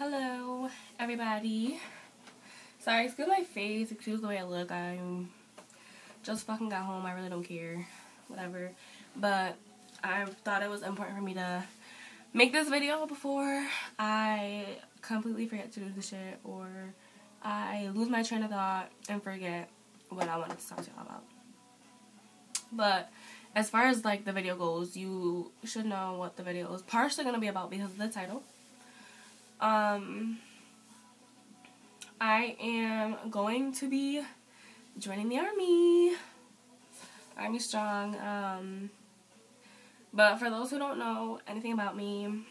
Hello, everybody. Sorry, excuse my face, excuse the way I look. I just fucking got home. I really don't care. Whatever. But I thought it was important for me to make this video before I completely forget to do the shit or I lose my train of thought and forget what I wanted to talk to y'all about. But as far as like the video goes, you should know what the video is partially going to be about because of the title. I am going to be joining the Army. Army strong. But for those who don't know anything about me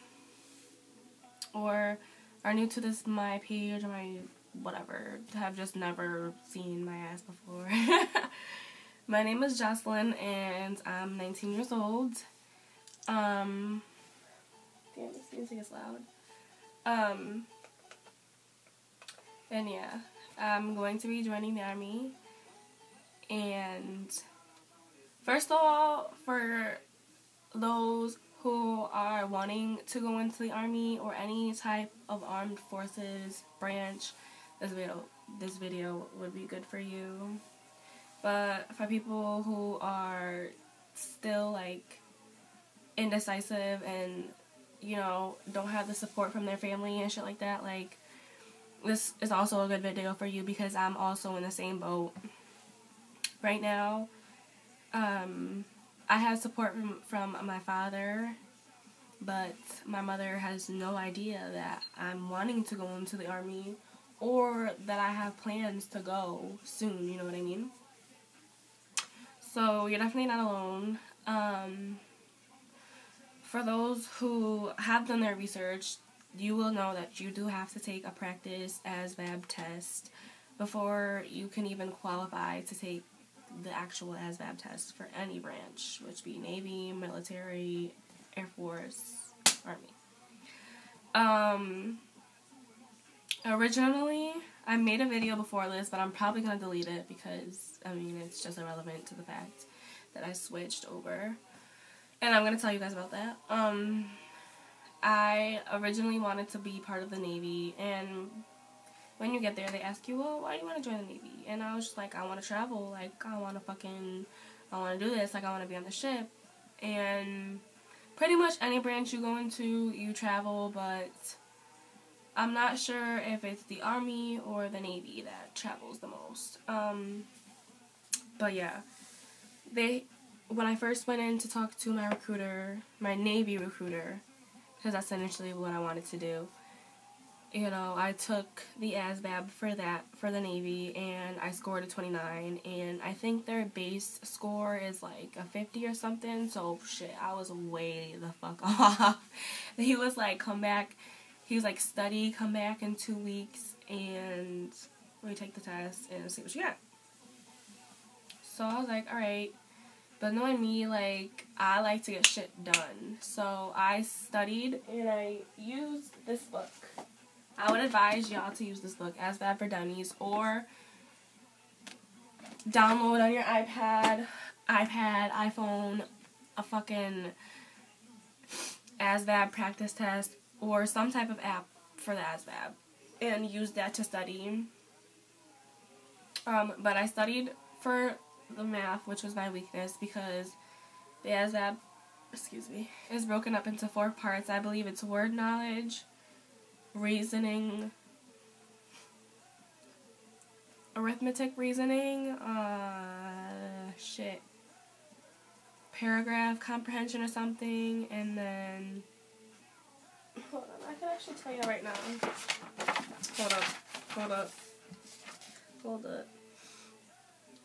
or are new to my page or my whatever, have just never seen my ass before. My name is Jocelyn and I'm 19 years old. Damn, this music is loud. And yeah, I'm going to be joining the Army. And first of all, for those who are wanting to go into the Army or any type of armed forces branch, this video would be good for you. But for people who are still like indecisive and you know don't have the support from their family and shit like that, like this is also a good video for you because I'm also in the same boat right now. I have support from my father, but my mother has no idea that I'm wanting to go into the Army or that I have plans to go soon, you know what I mean? So you're definitely not alone. For those who have done their research, you will know that you do have to take a practice ASVAB test before you can even qualify to take the actual ASVAB test for any branch, which be Navy, military, Air Force, Army. Originally, I made a video before this, but I'm probably going to delete it because, I mean, it's just irrelevant to the fact that I switched over. And I'm going to tell you guys about that. I originally wanted to be part of the Navy, and when you get there, they ask you, well, why do you want to join the Navy? And I was just like, I want to travel, like, I want to do this, like, I want to be on the ship. And pretty much any branch you go into, you travel, but I'm not sure if it's the Army or the Navy that travels the most. But yeah, when I first went in to talk to my recruiter, my Navy recruiter, because that's initially what I wanted to do, you know, I took the ASVAB for the Navy, and I scored a 29, and I think their base score is like a 50 or something, so shit, I was way the fuck off. He was like, study, come back in 2 weeks, and retake the test, and see what you got. So I was like, alright. But knowing me, like, I like to get shit done. So I studied and I used this book. I would advise y'all to use this book, ASVAB for Dummies, or download on your iPad, iPhone, a fucking ASVAB practice test, or some type of app for the ASVAB, and use that to study. But I studied for the math, which was my weakness, because the ASVAB, is broken up into 4 parts. I believe it's word knowledge, reasoning, arithmetic reasoning, paragraph comprehension or something, and then, hold on, I can actually tell you right now. Hold up.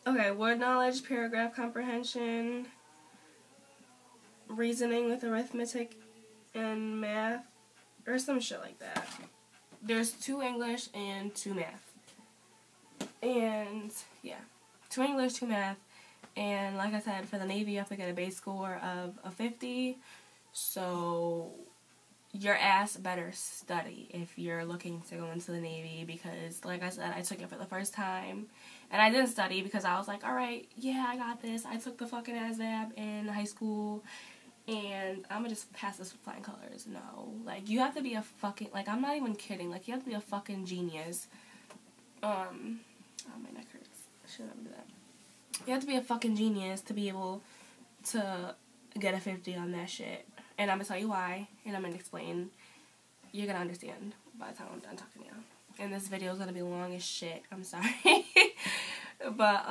Okay, word knowledge, paragraph comprehension, reasoning with arithmetic and math, or some shit like that. There's 2 English and 2 math. And, yeah, 2 English, 2 math. And like I said, for the Navy, you have to get a base score of a 50. So your ass better study if you're looking to go into the Navy, because like I said, I took it for the first time and I didn't study because I was like, alright, yeah, I got this. I took the fucking ASVAB in high school And I'm gonna just pass this with flying colors. No. Like, you have to be a fucking, like, I'm not even kidding. Like, you have to be a fucking genius. Oh, my neck hurts. I should never do that. You have to be a fucking genius to be able to get a 50 on that shit. And I'm gonna tell you why, and I'm gonna explain. You're gonna understand by the time I'm done talking to you. And this video is gonna be long as shit. I'm sorry. But,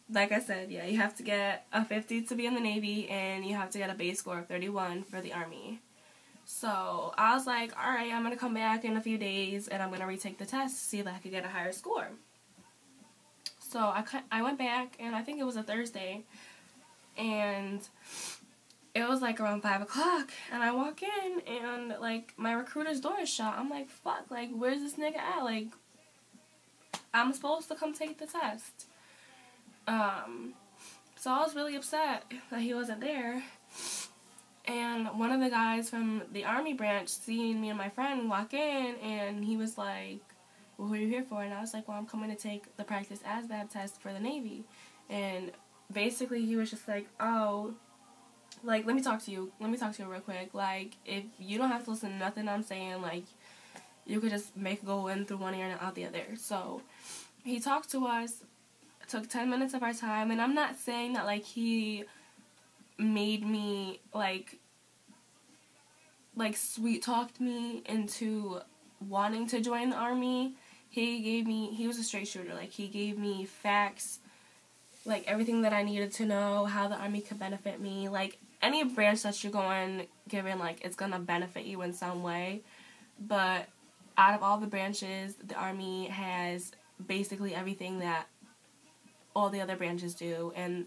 like I said, yeah, you have to get a 50 to be in the Navy, and you have to get a base score of 31 for the Army. So, I was like, alright, I'm gonna come back in a few days, and I'm gonna retake the test to see if I could get a higher score. So, I went back, and I think it was a Thursday, and it was like around 5 o'clock, and I walk in, and, like, my recruiter's door is shut. I'm like, fuck, like, where's this nigga at? Like, I'm supposed to come take the test. So I was really upset that he wasn't there. And one of the guys from the Army branch seen me and my friend walk in, and he was like, well, who are you here for? And I was like, well, I'm coming to take the practice ASVAB test for the Navy. And basically he was just like, oh, like, let me talk to you real quick. Like, if you don't have to listen to nothing I'm saying, like, you could just make it go in through one ear and out the other. So he talked to us. Took 10 minutes of our time, and I'm not saying that, like, he made me, like sweet-talked me into wanting to join the Army. He was a straight shooter. Like, he gave me facts, like, everything that I needed to know, how the Army could benefit me. Like, any branch that you're going, given, like, it's gonna benefit you in some way. But out of all the branches, the Army has basically everything that all the other branches do. And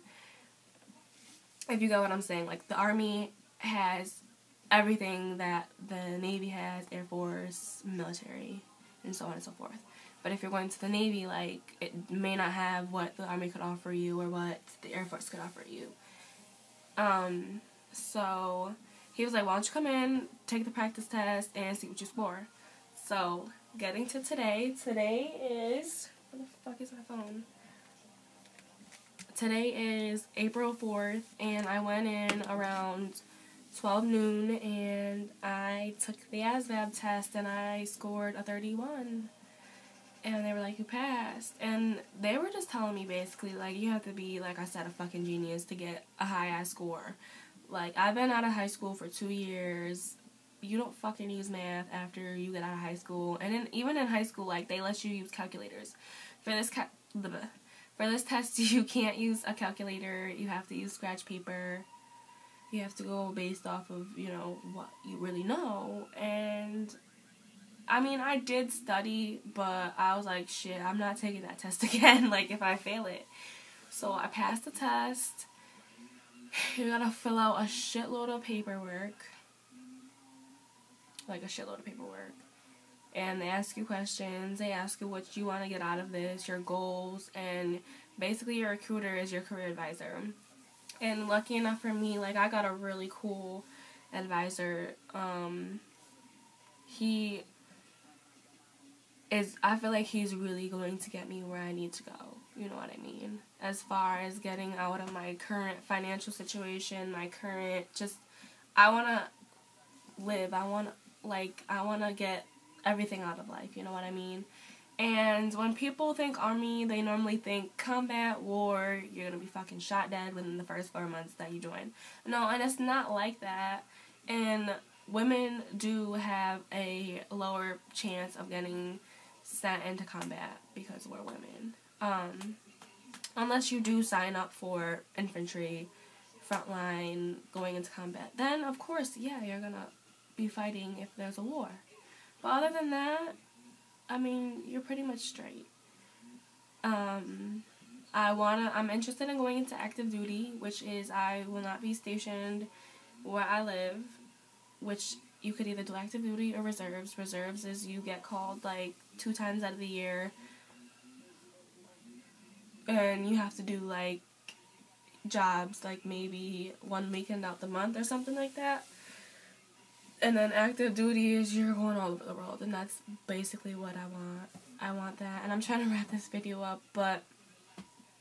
if you get what I'm saying, like, the Army has everything that the Navy has, Air Force, military, and so on and so forth. But if you're going to the Navy, like, it may not have what the Army could offer you or what the Air Force could offer you. So he was like, why don't you come in, take the practice test, and see what you score. So, getting to today is, where the fuck is my phone? Today is April 4th, and I went in around 12 noon, and I took the ASVAB test, and I scored a 31. And they were like, you passed. And they were just telling me, basically, like, you have to be, like I said, a fucking genius to get a high-ass score. Like, I've been out of high school for 2 years. You don't fucking use math after you get out of high school. And then, even in high school, like, they let you use calculators. For this test, you can't use a calculator. You have to use scratch paper. You have to go based off of, you know, what you really know. And, I mean, I did study, but I was like, shit, I'm not taking that test again, like, if I fail it. So I passed the test. You gotta fill out a shitload of paperwork. Like, a shitload of paperwork. And they ask you questions, they ask you what you want to get out of this, your goals, and basically your recruiter is your career advisor. And lucky enough for me, like, I got a really cool advisor. I feel like he's really going to get me where I need to go, you know what I mean? As far as getting out of my current financial situation, my current, I want to live, I want to get everything out of life, you know what I mean? And when people think Army, they normally think combat, war, you're gonna be fucking shot dead within the first 4 months that you join. No, and it's not like that. And women do have a lower chance of getting sent into combat because we're women. Unless you do sign up for infantry, frontline, going into combat. Then, of course, yeah, you're gonna be fighting if there's a war. But other than that, I mean, you're pretty much straight. I'm interested in going into active duty, which is I will not be stationed where I live, which you could either do active duty or reserves. Reserves is you get called, like, 2 times out of the year, and you have to do, like, jobs, like, maybe 1 weekend out the month or something like that. And then active duty is you're going all over the world, and that's basically what I want. I want that, and I'm trying to wrap this video up, but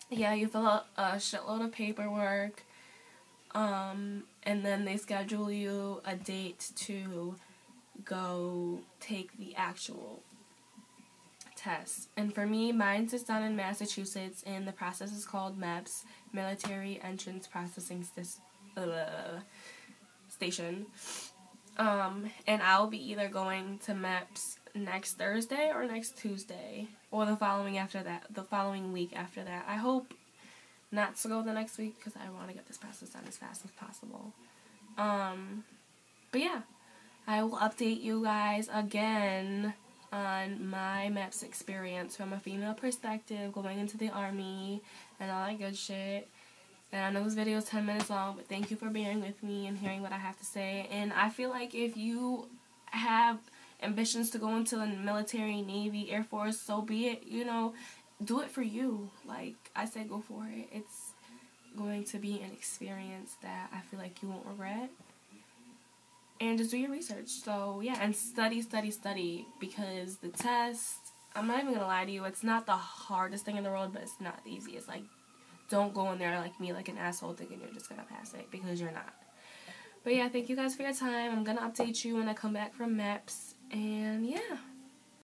yeah, you fill out a shitload of paperwork, and and then they schedule you a date to go take the actual test. And for me, mine's is done in Massachusetts, and the process is called MEPS, Military Entrance Processing Station. And I'll be either going to MEPS next Thursday or next Tuesday, or the following week after that. I hope not to go the next week because I want to get this process done as fast as possible. But yeah, I will update you guys again on my MEPS experience from a female perspective, going into the Army and all that good shit. And I know this video is 10 minutes long, but thank you for bearing with me and hearing what I have to say. And I feel like if you have ambitions to go into the military, Navy, Air Force, so be it. You know, do it for you. Like I said, go for it. It's going to be an experience that I feel like you won't regret. And just do your research. So, yeah, and study, because the test, I'm not even going to lie to you, it's not the hardest thing in the world, but it's not the easiest. Like, don't go in there like me, like an asshole, thinking you're just going to pass it, because you're not. But, yeah, thank you guys for your time. I'm going to update you when I come back from MEPS. And, yeah.